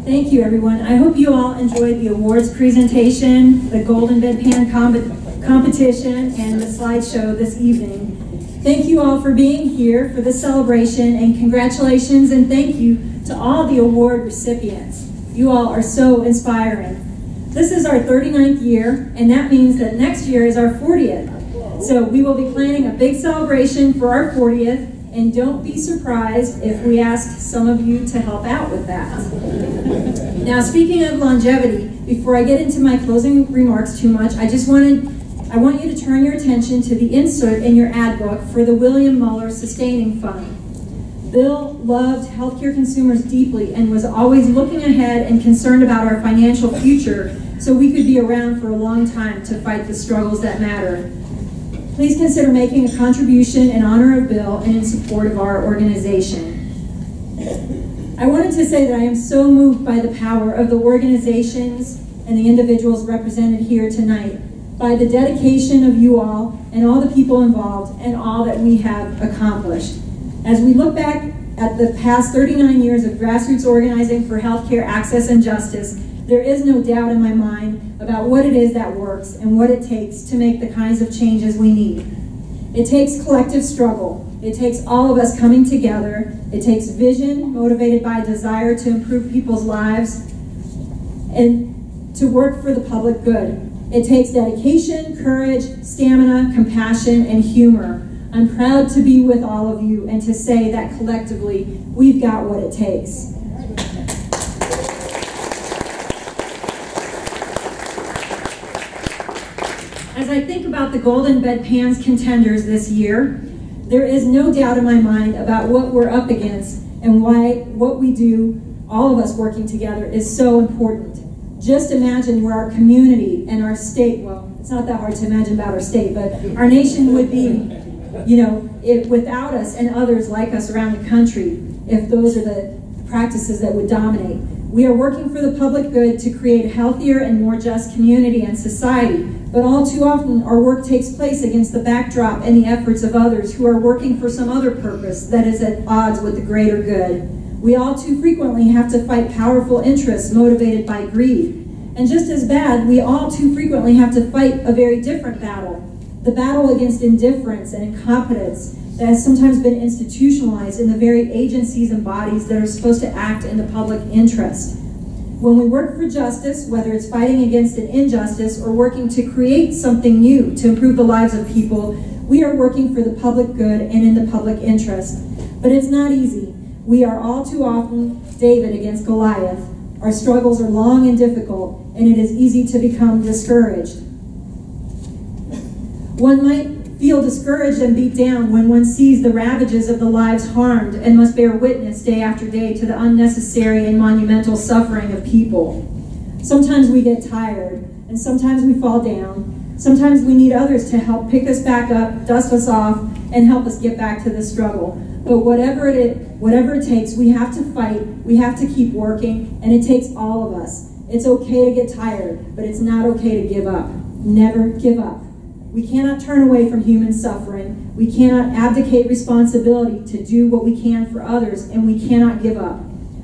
Thank you, everyone. I hope you all enjoyed the awards presentation, the Golden Bedpan competition, and the slideshow this evening. Thank you all for being here for this celebration, and congratulations and thank you to all the award recipients. You all are so inspiring. This is our 39th year, and that means that next year is our 40th. So we will be planning a big celebration for our 40th, and don't be surprised if we ask some of you to help out with that. Now, speaking of longevity, before I get into my closing remarks too much, I want you to turn your attention to the insert in your ad book for the William Muller Sustaining Fund. Bill loved healthcare consumers deeply and was always looking ahead and concerned about our financial future so we could be around for a long time to fight the struggles that matter. Please consider making a contribution in honor of Bill and in support of our organization. I wanted to say that I am so moved by the power of the organizations and the individuals represented here tonight, by the dedication of you all and all the people involved and all that we have accomplished. As we look back at the past 39 years of grassroots organizing for healthcare access and justice, there is no doubt in my mind about what it is that works and what it takes to make the kinds of changes we need. It takes collective struggle. It takes all of us coming together. It takes vision motivated by a desire to improve people's lives and to work for the public good. It takes dedication, courage, stamina, compassion, and humor. I'm proud to be with all of you and to say that collectively, we've got what it takes. As I think about the Golden Bedpans contenders this year, there is no doubt in my mind about what we're up against and why what we do, all of us working together, is so important. Just imagine where our community and our state, well, it's not that hard to imagine about our state, but our nation would be, without us and others like us around the country, if those are the practices that would dominate. We are working for the public good to create a healthier and more just community and society, but all too often our work takes place against the backdrop and the efforts of others who are working for some other purpose that is at odds with the greater good. We all too frequently have to fight powerful interests motivated by greed. And just as bad, we all too frequently have to fight a very different battle, the battle against indifference and incompetence that has sometimes been institutionalized in the very agencies and bodies that are supposed to act in the public interest. When we work for justice, whether it's fighting against an injustice or working to create something new to improve the lives of people, we are working for the public good and in the public interest. But it's not easy. We are all too often David against Goliath. Our struggles are long and difficult, and it is easy to become discouraged. One might feel discouraged and beat down when one sees the ravages of the lives harmed and must bear witness day after day to the unnecessary and monumental suffering of people. Sometimes we get tired, and sometimes we fall down. Sometimes we need others to help pick us back up, dust us off, and help us get back to the struggle. But whatever it takes, we have to fight, we have to keep working, and it takes all of us. It's okay to get tired, but it's not okay to give up. Never give up. We cannot turn away from human suffering. We cannot abdicate responsibility to do what we can for others, and we cannot give up.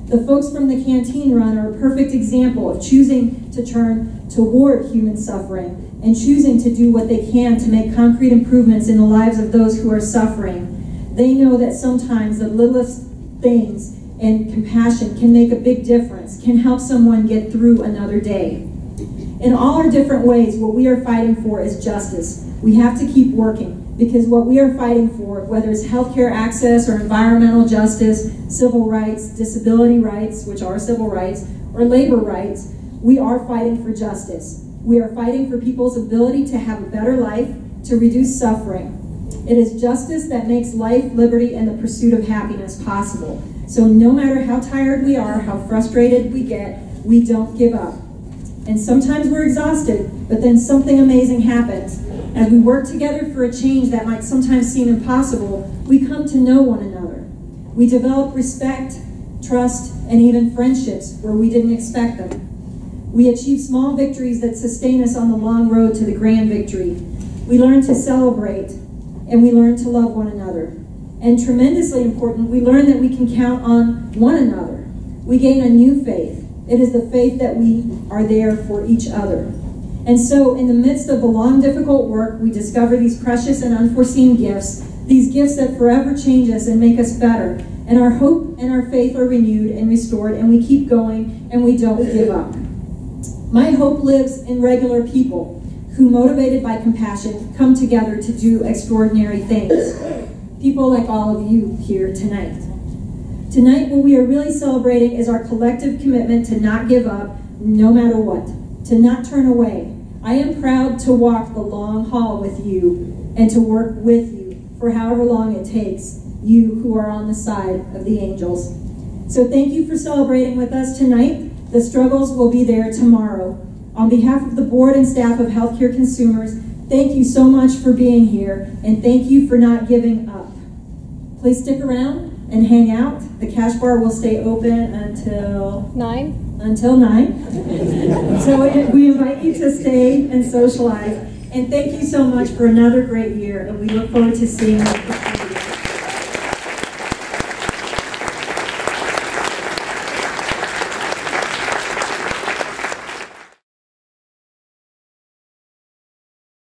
The folks from the canteen run are a perfect example of choosing to turn toward human suffering and choosing to do what they can to make concrete improvements in the lives of those who are suffering. They know that sometimes the littlest things and compassion can make a big difference, can help someone get through another day. In all our different ways, what we are fighting for is justice. We have to keep working because what we are fighting for, whether it's healthcare access or environmental justice, civil rights, disability rights, which are civil rights, or labor rights, we are fighting for justice. We are fighting for people's ability to have a better life, to reduce suffering. It is justice that makes life, liberty, and the pursuit of happiness possible. So no matter how tired we are, how frustrated we get, we don't give up. And sometimes we're exhausted, but then something amazing happens. As we work together for a change that might sometimes seem impossible, we come to know one another. We develop respect, trust, and even friendships where we didn't expect them. We achieve small victories that sustain us on the long road to the grand victory. We learn to celebrate, and we learn to love one another. And tremendously important, we learn that we can count on one another. We gain a new faith, It is the faith that we are there for each other. And so in the midst of the long, difficult work, we discover these precious and unforeseen gifts, these gifts that forever change us and make us better. And our hope and our faith are renewed and restored, and we keep going and we don't give up. My hope lives in regular people who, motivated by compassion, come together to do extraordinary things. People like all of you here tonight. Tonight, what we are really celebrating is our collective commitment to not give up, no matter what, to not turn away. I am proud to walk the long haul with you and to work with you for however long it takes, you who are on the side of the angels. So thank you for celebrating with us tonight. The struggles will be there tomorrow. On behalf of the board and staff of Healthcare Consumers, thank you so much for being here, and thank you for not giving up. Please stick around and hang out. The cash bar will stay open until 9. Until 9. So we invite you to stay and socialize. And thank you so much for another great year, and we look forward to seeing you.